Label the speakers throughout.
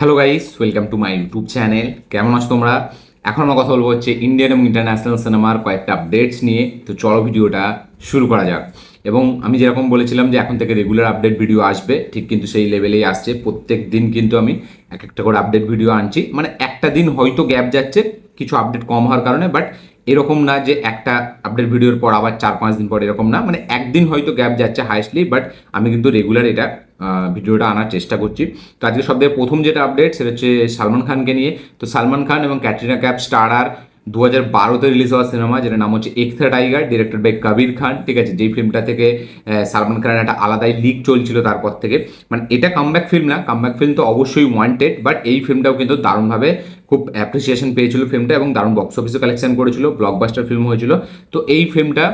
Speaker 1: Hello guys, welcome to my YouTube channel. কেমন আছো তোমরা? এখন আমরা কথা বলবো হচ্ছে ইন্ডিয়ান এবং ইন্টারন্যাশনাল সিনেমার কয়েকটা আপডেটস নিয়ে। তো চলো ভিডিওটা শুরু করা যাক। এবং আমি যেরকম বলেছিলাম যে এখন থেকে রেগুলার আপডেট ভিডিও আসবে, ঠিক কিন্তু সেই লেভেলেই আসছে। প্রত্যেক দিন কিন্তু আমি এক একটা করে আপডেট ভিডিও আনছি। মানে একটা দিন হয়তো গ্যাপ যাচ্ছে কিছু আপডেট কম হওয়ার কারণে, বাট এরকম না যে একটা আপডেট ভিডিওর পর আবার 4-5 দিন পর, এরকম না। মানে একদিন হয়তো গ্যাপ যাচ্ছে হাইস্টলি, বাট আমি কিন্তু রেগুলার এটা ভিডিওটা আনার চেষ্টা করছি। তো আজকে সবথেকে প্রথম যেটা আপডেট সেটা হচ্ছে সালমান খানকে নিয়ে। তো সালমান খান এবং ক্যাটরিনা ক্যাফ স্টারার 2012-তে রিলিজ হওয়া সিনেমা, যেটার নাম হচ্ছে এক থা tiger, directed by Kabir Khan. ঠিক আছে, যেই ফিল্মটা থেকে সালমান খানের একটা আলাদাই লিক চলছিল তারপর থেকে। মানে এটা কামব্যাক ফিল্ম না, কামব্যাক ফিল্ম তো অবশ্যই ওয়ান্টেড, বাট এই ফিল্মটাও কিন্তু দারুণভাবে খুব অ্যাপ্রিসিয়েশন পেয়েছিল ফিল্মটা, এবং দারুণ বক্স অফিসে কালেকশন করেছিল, ব্লকবাস্টার ফিল্ম হয়েছিল। তো এই ফিল্মটা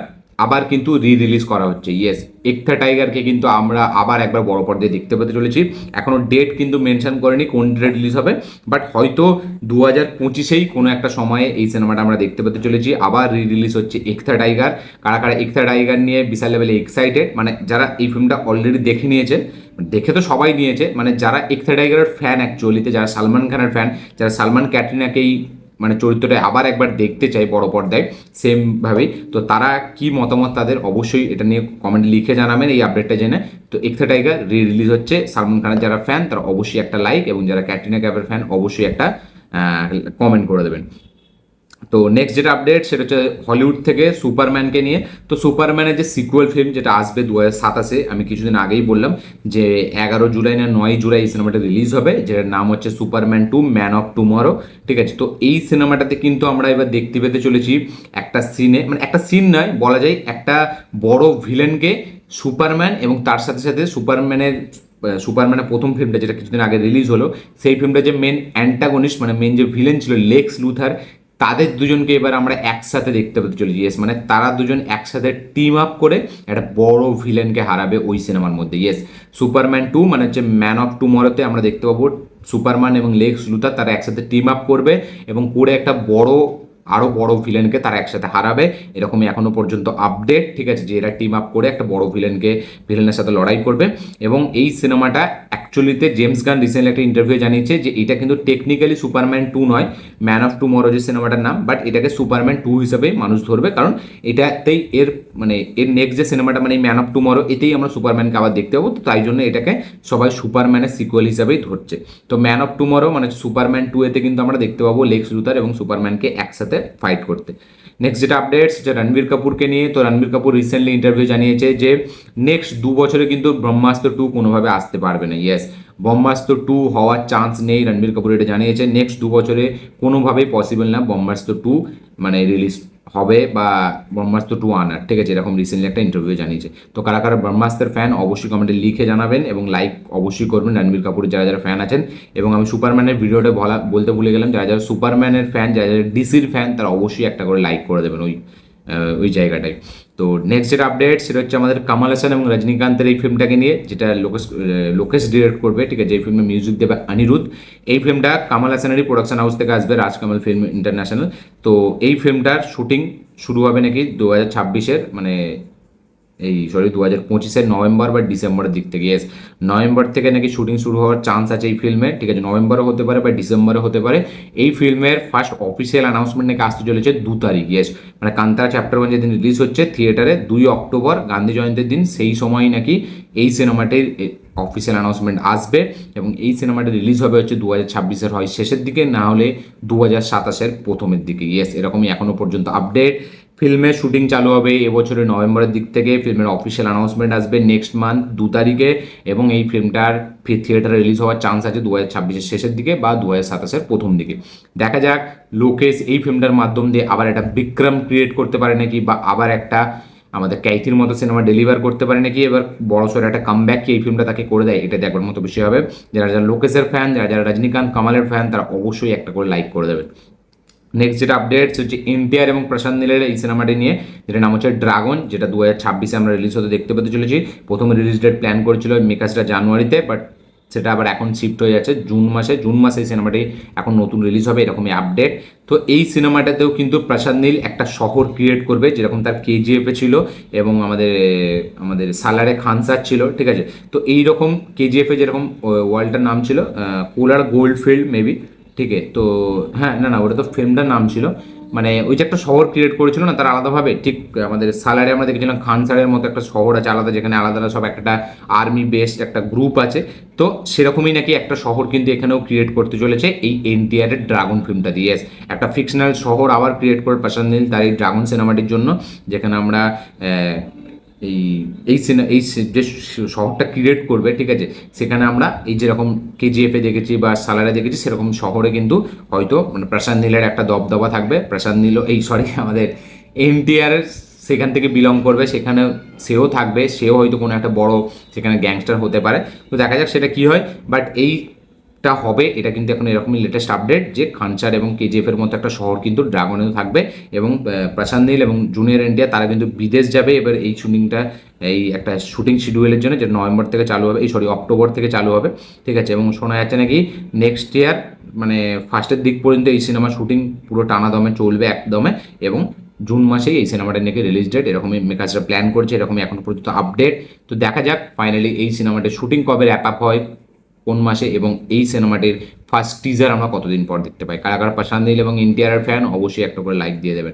Speaker 1: আবার কিন্তু রিলিজ করা হচ্ছে। ইয়েস, একথা টাইগারকে কিন্তু আমরা আবার একবার বড় পর্দায় দেখতে পেতে চলেছি। এখনও ডেট কিন্তু মেনশন করেনি কোন ডেটে রিলিজ হবে, বাট হয়তো 2025-এই কোনো একটা সময়ে এই সিনেমাটা আমরা দেখতে পেতে চলেছি। আবার রিলিজ হচ্ছে একথা টাইগার। কারা কারা একথা টাইগার নিয়ে বিশাল লেভেলে এক্সাইটেড? মানে যারা এই ফিল্মটা অলরেডি দেখে নিয়েছে, দেখে তো সবাই নিয়েছে, মানে যারা একথা টাইগারের ফ্যান অ্যাকচুয়ালিতে, যারা সালমান খানের ফ্যান, যারা সালমান ক্যাটরিনাকেই মানে চরিত্রটা আবার একবার দেখতে চাই বড় পর্দায় সেমভাবেই, তো তারা কি মতামত তাদের অবশ্যই এটা নিয়ে কমেন্টে লিখে জানাবেন এই আপডেটটা জেনে। তো একথা টাইগার রিলিজ হচ্ছে। সালমান খানের যারা ফ্যান তারা অবশ্যই একটা লাইক, এবং যারা ক্যাটরিনা কাইফের ফ্যান অবশ্যই একটা কমেন্ট করে দেবেন। তো নেক্সট যেটা আপডেট সেটা হচ্ছে হলিউড থেকে সুপারম্যানকে নিয়ে। তো সুপারম্যানের যে সিকুয়েল ফিল্ম যেটা আসবে 2027-এ, আমি কিছুদিন আগেই বললাম যে 11 জুলাই না 9 জুলাই এই সিনেমাটা রিলিজ হবে, যেটার নাম হচ্ছে সুপারম্যান 2 ম্যান অফ টুমরো। ঠিক আছে, তো এই সিনেমাটাতে কিন্তু আমরা এবার দেখতে পেতে চলেছি একটা সিনে, মানে একটা সিন নয় বলা যায়, একটা বড় ভিলেনকে সুপারম্যান এবং তার সাথে সাথে সুপারম্যানের প্রথম ফিল্মটা যেটা কিছুদিন আগে রিলিজ হলো, সেই ফিল্মটা যে মেন অ্যান্টাগনিস্ট মানে মেন যে ভিলেন ছিল লেক্স লুথার, তাদের দুজনকে এবার আমরা একসাথে দেখতে পেতে চলেছি। ইয়েস, মানে তারা দুজন একসাথে টিম আপ করে একটা বড় ভিলেনকে হারাবে ওই সিনেমার মধ্যে। ইয়েস, সুপারম্যান 2 মানে হচ্ছে ম্যান অফ টুমরোতে আমরা দেখতে পাবো সুপারম্যান এবং লেক্স লুথার তারা একসাথে টিম আপ করবে, এবং করে একটা আরও বড় ভিলেনকে তারা একসাথে হারাবে। এরকমই এখনো পর্যন্ত আপডেট। ঠিক আছে, যে এরা টিম আপ করে একটা বড় ভিলেনের সাথে লড়াই করবে। এবং এই সিনেমাটা অ্যাকচুয়ালিতে জেমস গান রিসেন্টলি একটা ইন্টারভিউ জানিয়েছে যে এটা কিন্তু টেকনিক্যালি সুপারম্যান 2 নয়, ম্যান অফ টুমরো যে সিনেমাটার নাম, বাট এটাকে সুপারম্যান 2 হিসেবেই মানুষ ধরবে, কারণ এটাতেই এর নেক্সট যে সিনেমাটা মানে ম্যান অফ টুমরো, এতেই আমরা সুপারম্যানকে আবার দেখতে পাবো। তো তাই জন্য এটাকে সবাই সুপারম্যানের সিকুয়েল হিসাবেই ধরছে। তো ম্যান অফ টুমরো মানে সুপারম্যান 2 এতে কিন্তু আমরা দেখতে পাবো লেক্স লুথার এবং সুপারম্যানকে একসাথে ফাইট করতে। নেক্সট যেটা আপডেট সেটা রণবীর কাপুরকে নিয়ে। তো রণবীর কাপুর রিসেন্টলি ইন্টারভিউ জানিয়েছে যে নেক্সট 2 বছরে কিন্তু ব্রহ্মাস্ত্র 2 কোনোভাবে আসতে পারবে না। ইয়েস, ব্রহ্মাস্ত্র 2 হওয়ার চান্স নেই, রণবীর কাপুর এটা জানিয়েছে। নেক্সট 2 বছরে কোনোভাবেই পসিবল না ব্রহ্মাস্ত্র 2 মানে রিলিজ হবে বা ব্রহ্মাস্ত্র 2 আনার। ঠিক আছে, এরকম রিসেন্টলি একটা ইন্টারভিউ জানিয়েছে। তো কারা কারা ব্রহ্মাস্ত্রের ফ্যান অবশ্যই কমেন্টে লিখে জানাবেন, এবং লাইক অবশ্যই করবেন রণবীর কাপুরের যারা যারা ফ্যান আছেন। এবং আমি সুপারম্যানের ভিডিওটা বলতে ভুলে গেলাম, যারা যারা সুপারম্যানের ফ্যান, যারা যারা ডিসির ফ্যান, তারা অবশ্যই একটা করে লাইক করে দেবেন ওই জায়গাটায়। তো নেক্সট যেটা আপডেট সেটা হচ্ছে আমাদের কামাল হাসান এবং রজনীকান্তের এই ফিল্মটাকে নিয়ে, যেটা লোকেশ ডিরেক্ট করবে। ঠিক আছে, এই ফিল্মে মিউজিক দেবে অনিরুদ্ধ। এই ফিল্মটা কামাল হাসানেরই প্রোডাকশন হাউস থেকে আসবে, রাজকামাল ফিল্ম ইন্টারন্যাশনাল। তো এই ফিল্মটার শুটিং শুরু হবে নাকি 2026-এর মানে 2025-এর নভেম্বর বা ডিসেম্বরের দিক থেকে। ইয়েস, নভেম্বর থেকে নাকি শুটিং শুরু হওয়ার চান্স আছে এই ফিল্মের। ঠিক আছে, নভেম্বরও হতে পারে বা ডিসেম্বরে হতে পারে। এই ফিল্মের ফার্স্ট অফিসিয়াল অ্যানাউন্সমেন্ট নাকি আসতে চলেছে 2 তারিখ। ইয়েস, মানে কান্তারা চ্যাপ্টার 1 যেদিন রিলিজ হচ্ছে থিয়েটারে 2 অক্টোবর গান্ধী জয়ন্তীর দিন, সেই সময়ই নাকি এই সিনেমাটির অফিসিয়াল অ্যানাউন্সমেন্ট আসবে। এবং এই সিনেমাটা রিলিজ হবে হচ্ছে 2026-এর হয় শেষের দিকে, না হলে 2027-এর প্রথমের দিকে। ইয়েস, এরকমই এখনও পর্যন্ত আপডেট। ফিল্মের শুটিং চালু হবে এবছরের নভেম্বরের দিক থেকে। ফিল্মের অফিসিয়াল অ্যানাউন্সমেন্ট আসবে নেক্সট মান্থ 2 তারিখে, এবং এই ফিল্মটার থিয়েটারে রিলিজ হওয়ার চান্স আছে 2026-এর শেষের দিকে বা 2027-এর প্রথম দিকে। দেখা যাক লোকেশ এই ফিল্মটার মাধ্যম দিয়ে আবার একটা বিক্রম ক্রিয়েট করতে পারে নাকি, বা আবার একটা আমাদের ক্যাইথির মতো সিনেমা ডেলিভার করতে পারে নাকি, এবার বড়সড় একটা কামব্যাক কি এই ফিল্মটা তাকে করে দেয়, এটা দেখবার মতো বিষয় হবে। যারা যারা লোকেশের ফ্যান, যারা যারা রজনীকান্ত কামালের ফ্যান, তারা অবশ্যই একটা করে লাইক করে দেবেন। নেক্সট যেটা আপডেট হচ্ছে এনটিআর এবং প্রশান্ত নীলের এই সিনেমাটি নিয়ে, যেটা নাম হচ্ছে ড্রাগন, যেটা 2026-এ আমরা রিলিজ হতে দেখতে পেতে চলেছি। প্রথম রিলিজ ডেট প্ল্যান করেছিল মেকার্সরা জানুয়ারিতে, বাট সেটা আবার এখন শিফট হয়ে যাচ্ছে জুন মাসে এই সিনেমাটি এখন নতুন রিলিজ হবে, এরকমই আপডেট। তো এই সিনেমাটাতেও কিন্তু প্রশান্ত নীল একটা শহর ক্রিয়েট করবে, যেরকম তার কেজিএফে ছিল এবং আমাদের আমাদের সালারে খান স্যার ছিল, ঠিক আছে। তো এইরকম কেজিএফে যেরকম ওয়ার্ল্ডটার নাম ছিল কোলার গোল্ড ফিল্ড মেবি, ঠিক আছে। তো হ্যাঁ, না না, ওটা তো ফিল্মটার নাম ছিল, মানে ওই যে একটা শহর ক্রিয়েট করেছিল না তারা আলাদাভাবে, ঠিক আমাদের সালারে আমরা দেখেছিলাম খান স্যারের মতো একটা শহর আছে আলাদা, যেখানে আলাদা আলাদা সব একটা আর্মি বেসড একটা গ্রুপ আছে। তো সেরকমই নাকি একটা শহর কিন্তু এখানেও ক্রিয়েট করতে চলেছে এই এনটিআরের ড্রাগন ফিল্মটা দিয়ে। একটা ফিকশনাল শহর আবার ক্রিয়েট করে প্রশান্ত নীল তার এই ড্রাগন সিনেমাটির জন্য, যেখানে আমরা এই যে শহরটা ক্রিয়েট করবে, ঠিক আছে, সেখানে আমরা এই যেরকম কেজিএফে দেখেছি বা সালারে দেখেছি সেরকম শহরে কিন্তু হয়তো মানে প্রশান্ত নীলের একটা দবদবা থাকবে। প্রশান্ত নীল আমাদের এনটিআর সেখান থেকে বিলং করবে, সেখানে সেও থাকবে, সেও হয়তো কোনো একটা বড় সেখানে গ্যাংস্টার হতে পারে। তো দেখা যাক সেটা কি হয়, বাট এইটা হবে, এটা কিন্তু এখন এরকমই লেটেস্ট আপডেট যে খানসার এবং কেজিএফের মতো একটা শহর কিন্তু ড্রাগনেও থাকবে। এবং প্রশান্ত নীল এবং জুনিয়র ইন্ডিয়া তারা কিন্তু বিদেশ যাবে এবার এই শুটিংটা, এই একটা শুটিং শিডিউলের জন্য, যে নভেম্বর থেকে চালু হবে, অক্টোবর থেকে চালু হবে, ঠিক আছে। এবং শোনা যাচ্ছে নাকি নেক্সট ইয়ার মানে ফার্স্টের দিক পর্যন্ত এই সিনেমার শুটিং পুরো টানা দমে চলবে একদমে, এবং জুন মাসেই এই সিনেমাটা নাকি রিলিজ ডেট, এরকমই মেকার্সরা প্ল্যান করছে, এরকমই এখনো পর্যন্ত আপডেট। তো দেখা যাক ফাইনালি এই সিনেমাটির শুটিং কবে র্যাপ আপ হয়, কোন মাসে, এবং এই সিনেমাটির ফার্স্ট টিজার আমরা কতদিন পর দেখতে পাই। কারা কারা প্রশান্ত নীল এবং এনটিআর ফ্যান অবশ্যই একটা করে লাইক দিয়ে দেবেন।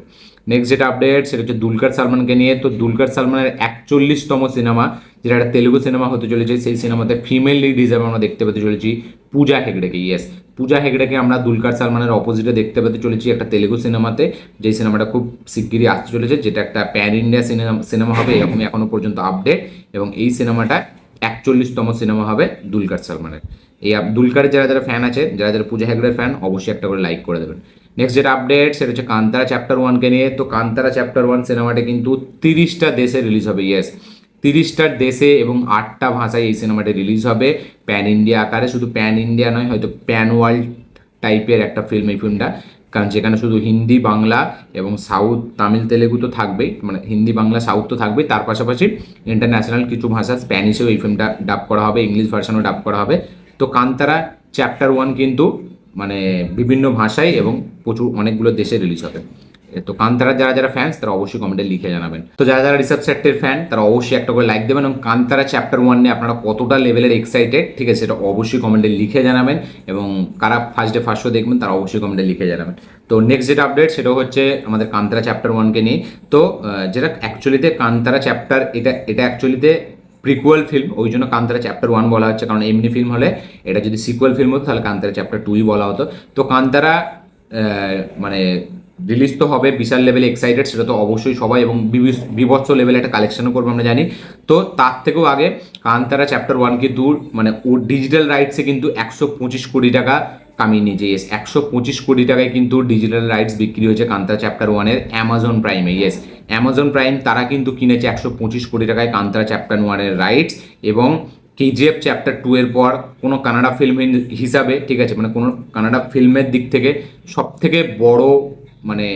Speaker 1: নেক্সট যেটা আপডেট সেটা হচ্ছে দুলকার সালমানকে নিয়ে। তো দুলকার সালমানের 41তম সিনেমা, যেটা একটা তেলুগু সিনেমা হতে চলেছে, সেই সিনেমাতে ফিমেল লিড হিসাবে আমরা দেখতে পেতে চলেছি পূজা হেগড়েকে। ইয়েস, পূজা হেগড়েকে আমরা দুলকার সালমানের অপোজিটে দেখতে পেতে চলেছি একটা তেলুগু সিনেমাতে, যেই সিনেমাটা খুব শিগগিরই আসতে চলেছে, যেটা একটা প্যান ইন্ডিয়া সিনেমা হবে, এরকমই এখনো পর্যন্ত আপডেট। এবং এই সিনেমাটা 41তম সিনেমা হবে দুলকার সালমানের। এই দুলকারের যারা যারা ফ্যান আছে, যারা যারা পূজা হেগড়ের ফ্যান, অবশ্যই একটা করে লাইক করে দেবেন। নেক্সট যেটা আপডেট সেটা হচ্ছে কান্তারা চ্যাপ্টার 1কে নিয়ে। তো কান্তারা চ্যাপ্টার 1 সিনেমাটা কিন্তু 30টা দেশে রিলিজ হবে। ইয়েস, 30টা দেশে এবং 8টা ভাষায় এই সিনেমাটি রিলিজ হবে প্যান ইন্ডিয়া আকারে। শুধু প্যান ইন্ডিয়া নয়, হয়তো প্যান ওয়ার্ল্ড টাইপের একটা ফিল্ম এই ফিল্মটা, কারণ যেখানে শুধু হিন্দি বাংলা এবং সাউথ তামিল তেলেগু তো থাকবেই, মানে হিন্দি বাংলা সাউথ তো থাকবেই, তার পাশাপাশি ইন্টারন্যাশনাল কিছু ভাষা স্প্যানিশেও এই ফিল্মটা ডাব করা হবে, ইংলিশ ভার্সানও ডাব করা হবে। তো কান্তারা চ্যাপ্টার 1 কিন্তু মানে বিভিন্ন ভাষায় এবং প্রচুর অনেকগুলো দেশে রিলিজ হবে। তো কান্তারা যারা যারা ফ্যান্স তারা অবশ্যই কমেন্টে লিখে জানাবেন। তো যারা যারা ঋষভ শেট্টির ফ্যান তারা অবশ্যই একটা করে লাইক দেবেন, এবং কান্তারা চ্যাপ্টার 1 নিয়ে আপনারা কতটা লেভেলের এক্সাইটেড, ঠিক আছে, সেটা অবশ্যই কমেন্টে লিখে জানাবেন। এবং কারা ফার্স্ট শো দেখবেন তারা অবশ্যই কমেন্টে লিখে জানাবেন। তো নেক্সট যেটা আপডেট সেটা হচ্ছে আমাদের কান্তারা চ্যাপ্টার 1কে নিয়ে। তো যেটা অ্যাকচুয়ালিতে কান্তারা চ্যাপ্টার, এটা অ্যাকচুয়ালিতে প্রিকুয়াল ফিল্ম, ওই জন্য কান্তারা চ্যাপ্টার 1 বলা হচ্ছে, কারণ এমনি ফিল্ম হলে এটা যদি সিকুয়াল ফিল্ম হতো তাহলে কান্তারা চ্যাপ্টার 2ই বলা হতো। তো কান্তারা মানে রিলিজ তো হবে, বিশাল লেভেলে এক্সাইটেড, সেটা তো অবশ্যই সবাই, এবং বিভৎস লেভেলে একটা কালেকশনও করবো আমরা জানি। তো তার থেকেও আগে কান্তারা চ্যাপ্টার 1 কিন্তু মানে ও ডিজিটাল রাইটসে কিন্তু 125 কোটি টাকা কামিয়ে নিয়েছে। ইয়েস, 125 কোটি টাকায় কিন্তু ডিজিটাল রাইটস বিক্রি হয়েছে কান্তারা চ্যাপ্টার 1-এর অ্যামাজন প্রাইমে। ইয়েস, অ্যামাজন প্রাইম তারা কিন্তু কিনেছে 125 কোটি টাকায় কান্তারা চ্যাপ্টার 1-এর রাইটস। এবং কেজিএফ চ্যাপ্টার 2 এর পর কোনো কানাডা ফিল্ম হিসাবে, ঠিক আছে, মানে কোনো কানাডা ফিল্মের দিক থেকে সব থেকে বড় মানে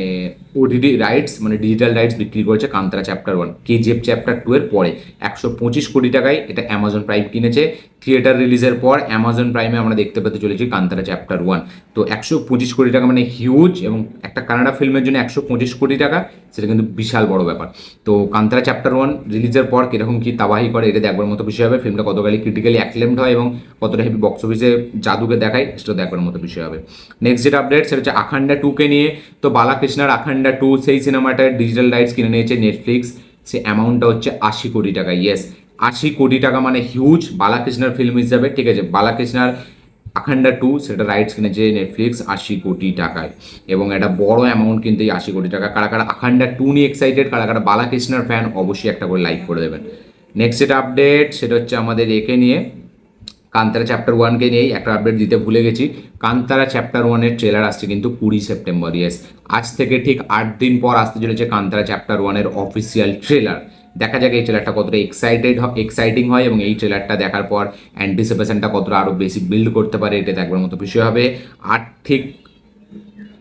Speaker 1: ওটিটি রাইটস মানে ডিজিটাল রাইটস বিক্রি করেছে কান্তারা চ্যাপ্টার 1 কেজিএফ চ্যাপ্টার 2 এর পরে। 125 কোটি টাকায় এটা অ্যামাজন প্রাইম কিনেছে। থিয়েটার রিলিজের পর অ্যামাজন প্রাইমে আমরা দেখতে পেতে চলেছি কান্তারা চ্যাপ্টার 1। তো 125 কোটি টাকা মানে হিউজ, এবং একটা কানাডা ফিল্মের জন্য 125 কোটি টাকা, সেটা কিন্তু বিশাল বড় ব্যাপার। তো কান্তারা চ্যাপ্টার 1 রিলিজের পর কীরকম কী তাবাহি করে এটা দেখবার মতো বিষয় হবে। ফিল্মটা কতখানি ক্রিটিক্যালি অ্যাক্লেমড হয় এবং কতটা হেভি বক্স অফিসে জাদুকে দেখায়, সেটা দেখবার মতো বিষয় হবে। নেক্সট যেটা আপডেট সেটা হচ্ছে আখান্ডা 2কে নিয়ে। তো বালাকৃষ্ণার আখান্ডা 2 সেই সিনেমাটার ডিজিটাল রাইটস কিনে নিয়েছে নেটফ্লিক্স। সে অ্যামাউন্টটা হচ্ছে 80 কোটি টাকা। ইয়েস, 80 কোটি টাকা মানে হিউজ বালাকৃষ্ণার ফিল্ম হিসাবে, ঠিক আছে। বালাকৃষ্ণার আখান্ডা 2 সেটা রাইটস কিনেছে নেটফ্লিক্স 80 কোটি টাকায়, এবং একটা বড় অ্যামাউন্ট কিন্তু এই 80 কোটি টাকা। কারা কারা আখান্ডা 2 নিয়ে এক্সাইটেড, কারা কারা বালাকৃষ্ণার ফ্যান, অবশ্যই একটা করে লাইক করে দেবেন। নেক্সট যেটা আপডেট সেটা হচ্ছে আমাদের একে নিয়ে, কান্তারা চ্যাপ্টার 1কে নিয়েই একটা আপডেট দিতে ভুলে গেছি। কান্তারা চ্যাপ্টার 1-এর ট্রেলার আসছে কিন্তু 20 সেপ্টেম্বর। ইয়েস, আজ থেকে ঠিক 8 দিন পর আসতে চলেছে কান্তারা চ্যাপ্টার 1-এর অফিসিয়াল ট্রেলার। দেখা যাক এই ট্রেলারটা কতটা এক্সাইটিং হয়, এবং এই ট্রেলারটা দেখার পর অ্যান্টিসিপেশনটা কতটা আরও বেশি বিল্ড করতে পারে, এটা দেখবার মতো বিষয় হবে। আর ঠিক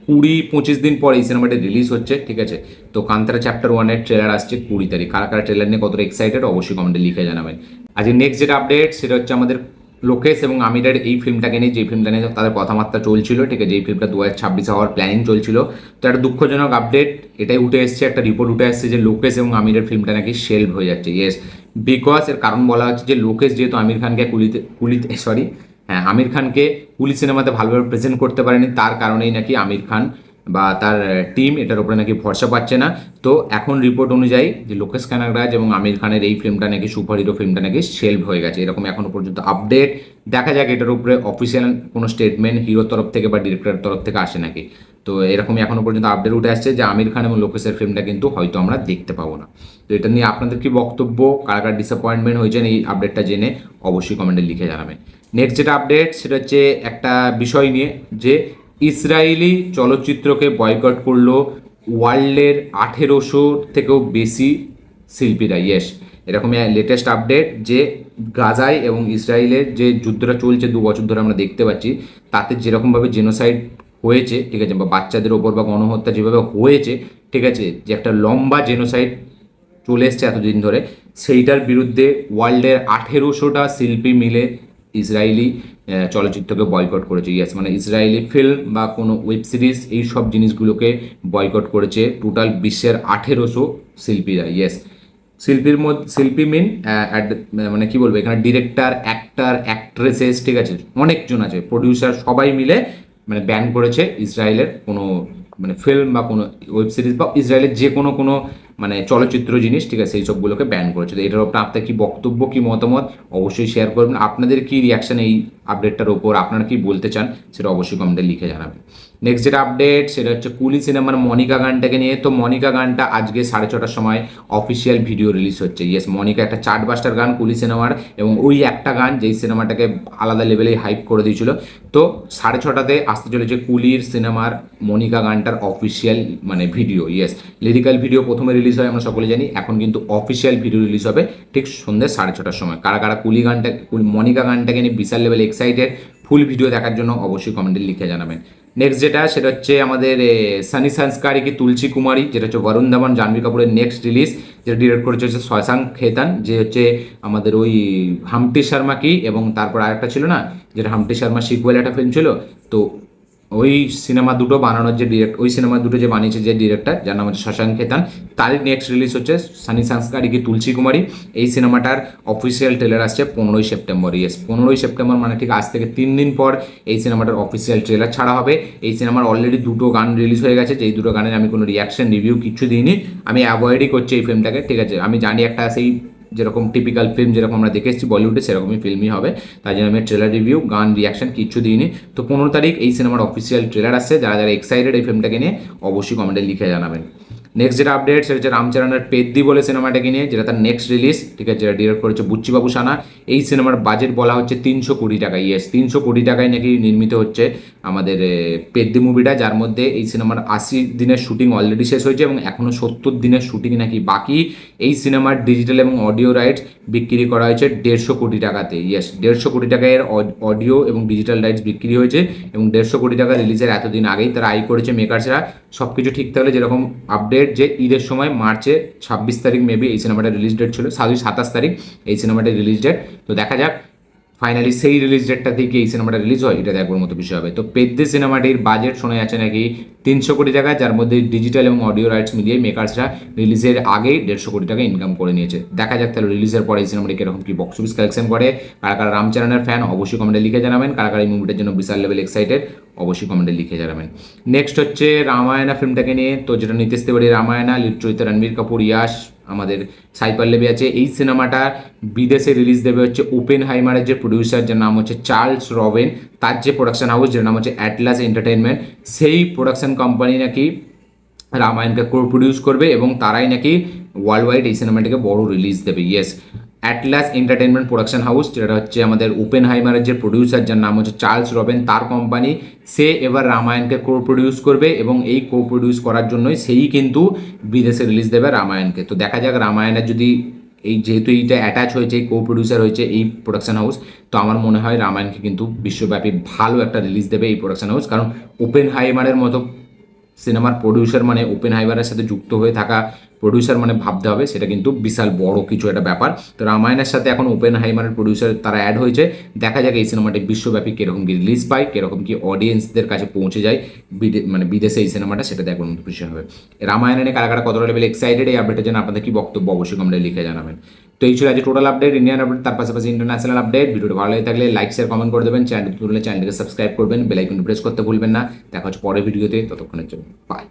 Speaker 1: 20-25 দিন পর এই সিনেমাটি রিলিজ হচ্ছে, ঠিক আছে। তো কান্তারা চ্যাপ্টার 1-এর ট্রেলার আসছে 20 তারিখ। কারা কারা ট্রেলার নিয়ে কতটা এক্সাইটেড অবশ্যই কমেন্টে লিখে জানাবেন। আজকে নেক্সট যেটা আপডেট সেটা হচ্ছে আমাদের লোকেশ এবং আমিরের এই ফিল্মটাকে নিয়ে, যে ফিল্মটা নিয়ে তাদের কথাবার্তা চলছিল, ঠিক আছে, যেই ফিল্মটা 2026 হওয়ার প্ল্যানিং চলছিল। তো একটা দুঃখজনক আপডেট এটাই উঠে এসছে, একটা রিপোর্ট উঠে আসছে যে লোকেশ এবং আমিরের ফিল্মটা নাকি শেলভ হয়ে যাচ্ছে। ইয়েস, বিকজ এর কারণ বলা হচ্ছে যে লোকেশ যেহেতু আমির খানকে আমির খানকে কুলি সিনেমাতে ভালোভাবে প্রেজেন্ট করতে পারেনি, তার কারণেই নাকি আমির খান বা তার টিম এটার উপরে নাকি ভরসা পাচ্ছে না। তো এখন রিপোর্ট অনুযায়ী যে লোকেশ কানাগরাজ এবং আমির খানের এই ফিল্মটা নাকি সুপার হিরো ফিল্মটা নাকি শেলভ হয়ে গেছে, এরকম এখনো পর্যন্ত আপডেট। দেখা যাক এটার উপরে অফিসিয়াল কোনো স্টেটমেন্ট হিরোর তরফ থেকে বা ডিরেক্টরের তরফ থেকে আসে নাকি। তো এরকমই এখনো পর্যন্ত আপডেট উঠে আসছে যে আমির খান এবং লোকেশের ফিল্মটা কিন্তু হয়তো আমরা দেখতে পাবো না। তো এটা নিয়ে আপনাদের কি বক্তব্য, কার কার ডিসঅ্যাপয়েন্টমেন্ট হয়েছেন এই আপডেটটা জেনে অবশ্যই কমেন্টে লিখে জানাবেন। নেক্সট যেটা আপডেট সেটা হচ্ছে একটা বিষয় নিয়ে, যে ইসরায়েলি চলচ্চিত্রকে বয়কট করলো ওয়ার্ল্ডের 1800 থেকেও বেশি শিল্পীরা। ইয়েস, এরকমই লেটেস্ট আপডেট যে গাজায় এবং ইসরায়েলের যে যুদ্ধটা চলছে 2 বছর ধরে আমরা দেখতে পাচ্ছি, তাতে যেরকমভাবে জেনোসাইড হয়েছে, ঠিক আছে, বা বাচ্চাদের ওপর বা গণহত্যা যেভাবে হয়েছে, ঠিক আছে, যে একটা লম্বা জেনোসাইড চলে এসছে এতদিন ধরে, সেইটার বিরুদ্ধে ওয়ার্ল্ডের 1800টা শিল্পী মিলে ইসরায়েলি চলচ্চিত্রকে বয়কট করেছে। ইয়েস, মানে ইসরায়েলি ফিল্ম বা কোনো ওয়েব সিরিজ এই সব জিনিসগুলোকে বয়কট করেছে টোটাল বিশ্বের 1800 শিল্পীরা। ইয়েস, শিল্পী মিন মানে কি বলবো, এখানে ডিরেক্টর, অ্যাক্টর, অ্যাক্ট্রেসেস, ঠিক আছে, অনেকজন আছে, প্রডিউসার, সবাই মিলে মানে ব্যান করেছে ইসরায়েলের কোনো মানে ফিল্ম বা কোনো ওয়েব সিরিজ বা ইসরায়েলের যে কোনো কোনো মানে চলচ্চিত্র জিনিস, ঠিক আছে, সেই সবগুলোকে ব্যান করেছে। তো এটার ওপর আপনার কি বক্তব্য, কি মতামত অবশ্যই শেয়ার করবেন। আপনাদের কি রিয়াকশন এই আপডেটটার ওপর, আপনারা কি বলতে চান সেটা অবশ্যই কমেন্টে লিখে জানাবেন। নেক্সট যেটা আপডেট সেটা হচ্ছে কুলি সিনেমার মনিকা গানটাকে নিয়ে। তো মনিকা গানটা আজকে 6:30টার সময় অফিসিয়াল ভিডিও রিলিজ হচ্ছে। ইয়েস, মনিকা একটা চার্টবাস্টার গান কুলি সিনেমার, এবং ওই একটা গান যেই সিনেমাটাকে আলাদা লেভেলে হাইপ করে দিয়েছিল। তো 6:30টাতে আসতে চলেছে কুলির সিনেমার মনিকা গানটার অফিসিয়াল মানে ভিডিও। ইয়েস, লিরিক্যাল ভিডিও প্রথমে রিলিজ হয় আমরা সকলে জানি, এখন কিন্তু অফিসিয়াল ভিডিও রিলিজ হবে ঠিক সন্ধ্যে 6:30টার সময়। কারা কারা মনিকা গানটাকে নিয়ে বিশাল লেভেল এক্সাইটেড, ফুল ভিডিও দেখার জন্য অবশ্যই কমেন্টে লিখে জানাবেন। নেক্সট যেটা সেটা হচ্ছে আমাদের সানি সংস্কারি কি তুলসী কুমারী, যেটা হচ্ছে বরুণ ধাবান জাহ্নবী কাপুরের নেক্সট রিলিজ, যেটা ডিরেক্ট করেছে হচ্ছে শশাঙ্ক খেতান, যে হচ্ছে আমাদের ওই হাম্পটি শর্মা কি, এবং তারপর আরেকটা ছিল না, যেটা হাম্পটি শর্মা সিকুয়েল একটা ফিল্ম ছিল। তো ওই সিনেমা দুটো বানানোর যে ওই সিনেমা দুটো যে বানিয়েছে যে ডিরেক্টর, যার নাম হচ্ছে শশাঙ্ক খেতান, তারই নেক্সট রিলিজ হচ্ছে সানি সংস্কারি কি তুলসী কুমারী। এই সিনেমাটার অফিসিয়াল ট্রেলার আসছে 15ই সেপ্টেম্বর। ইয়েস, 15ই সেপ্টেম্বর মানে ঠিক আজ থেকে 3 দিন পর এই সিনেমাটার অফিসিয়াল ট্রেলার ছাড়া হবে। এই সিনেমার অলরেডি 2টো গান রিলিজ হয়ে গেছে, যেই 2টো গানের আমি কোনো রিয়াকশন রিভিউ কিছু দিইনি, আমি অ্যাভয়েডই করছি এই ফিল্মটাকে, ঠিক আছে। আমি জানি একটা সেই যেরকম টিপিক্যাল ফিল্ম যেরকম আমরা দেখে এসেছি বলিউডে, সেরকমই ফিল্মই হবে, তাই জন্য আমি ট্রেলার রিভিউ, গান, রিয়াকশন কিচ্ছু দিইনি। তো 15 তারিখ এই সিনেমার অফিসিয়াল ট্রেলার আসছে, যারা যারা এক্সাইটেড এই ফিল্মটাকে নিয়ে অবশ্যই কমেন্টে লিখে জানাবেন। নেক্সট যেটা আপডেট সেটা হচ্ছে রামচরণের পেদ্দি বলে সিনেমাটাকে নিয়ে, যেটা তার নেক্সট রিলিজ, ঠিক আছে, যেটা ডিরেক্ট করেছে বুচ্চিবাবু সানা। এই সিনেমার বাজেট বলা হচ্ছে 300 কোটি টাকা। ইয়েস, 300 কোটি টাকায় নাকি নির্মিত হচ্ছে আমাদের পেদ্দি মুভিটা, যার মধ্যে এই সিনেমার 80 দিনের শুটিং অলরেডি শেষ হয়েছে এবং এখনও 70 দিনের শুটিং নাকি বাকি। এই সিনেমার ডিজিটাল এবং অডিও রাইটস বিক্রি করা হয়েছে 150 কোটি টাকাতে। ইয়েস, 150 কোটি টাকার অডিও এবং ডিজিটাল রাইটস বিক্রি হয়েছে, এবং 150 কোটি টাকা রিলিজের এতদিন আগেই তারা আয় করেছে মেকার্সরা। সব কিছু ঠিক থাকলে যেরকম আপডেট যে ঈদের সময় মার্চের 26 তারিখ মেবি এই সিনেমাটা রিলিজ ডেট ছিল, 27 তারিখ এই সিনেমাটার রিলিজ ডেট। তো দেখা যাক ফাইনালি সেই রিলিজ ডেটটা থেকে এই সিনেমাটা রিলিজ হয়, এটা দেখবার মতো বিষয় হবে। তো পেদ্দি সিনেমাটির বাজেট শোনা যাচ্ছে নাকি 300 কোটি টাকা, যার মধ্যে ডিজিটাল এবং অডিও রাইটস মিলিয়ে মেকার্সরা রিলিজের আগেই 150 কোটি টাকা ইনকাম করে নিয়েছে। দেখা যাক তাহলে রিলিজের পরে এই সিনেমাটি কিরকম কি বক্স অফিস কালেকশন করে। কারা কারা রামচরণের ফ্যান অবশ্যই কমেন্টে লিখে জানাবেন, কারা কারা এই মুভিটার জন্য বিশাল লেভেল এক্সাইটেড অবশ্যই কমেন্টে লিখে জানাবেন। নেক্সট হচ্ছে রামায়ণা ফিল্মটাকে নিয়ে, তো যেটা নিতেশ তিওয়ারি রামায়ণা, লিড চরিত্রে রণবীর কাপুর, ইয়াশ, আমাদের সাই পল্লবী আছে। এই সিনেমাটা বিদেশে রিলিজ দেবে হচ্ছে ওপেন হাইমারের যে প্রডিউসার, যার নাম হচ্ছে চার্লস রবেন, তার যে প্রোডাকশন হাউস যার নাম হচ্ছে অ্যাটলাস এন্টারটেনমেন্ট, সেই প্রোডাকশন কোম্পানি নাকি রামায়ণকে কো প্রডিউস করবে এবং তারাই নাকি ওয়ার্ল্ড ওয়াইড এই সিনেমাটিকে বড় রিলিজ দেবে। Yes, Atlas entertainment production house, যেটা হচ্ছে আমাদের ওপেন হাইমারের যে প্রডিউসার যার নাম হচ্ছে চার্লস রবেন, তার কোম্পানি, সে এবার রামায়ণকে কো প্রডিউস করবে এবং এই কো প্রডিউস করার জন্যই সেই কিন্তু বিদেশে রিলিজ দেবে রামায়ণকে। তো দেখা যাক রামায়ণের যদি এই যেহেতু এইটা অ্যাটাচ হয়েছে, কো প্রডিউসার হয়েছে এই প্রোডাকশন হাউস, তো আমার মনে হয় রামায়ণকে কিন্তু বিশ্বব্যাপী ভালো একটা রিলিজ দেবে এই প্রোডাকশন হাউস, কারণ ওপেন হাইমারের মতো সিনেমার প্রডিউসার মানে ওপেনহাইমারের সাথে যুক্ত হয়ে থাকা প্রডিউসার মানে ভাবতে হবে সেটা কিন্তু বিশাল বড় কিছু একটা ব্যাপার। তো রামায়ণের সাথে এখন ওপেনহাইমারের প্রডিউসার তারা অ্যাড হয়েছে। দেখা যাক এই সিনেমাটি বিশ্বব্যাপী কীরকম কি রিলিজ পায়, কীরকম কি অডিয়েন্সদের কাছে পৌঁছে যায় মানে বিদেশে এই সিনেমাটা, সেটা দেখুন বিষয় হবে। রামায়ণ নিয়ে কারা কারা কতটা লেভেল এক্সাইটেড এই আপডেটের জন্য আপনাদের কি বক্তব্য অবশ্যই কমেন্টে লিখে জানাবেন। তো এই ছিল আজ টোটাল আপডেট, ইন্ডিয়ান আপডেট, তার পাশাপাশি ইন্টারন্যাশনাল আপডেট। ভিডিওটা ভালো লাগে থাকলে লাইক শেয়ার কমেন্ট করে দেবেন, চ্যানেলটিকে সাবস্ক্রাইব করবেন, বেল আইকন প্রেস করতে ভুলবেন না। দেখা হচ্ছে পরের ভিডিওতে, ততক্ষণের জন্য বাই।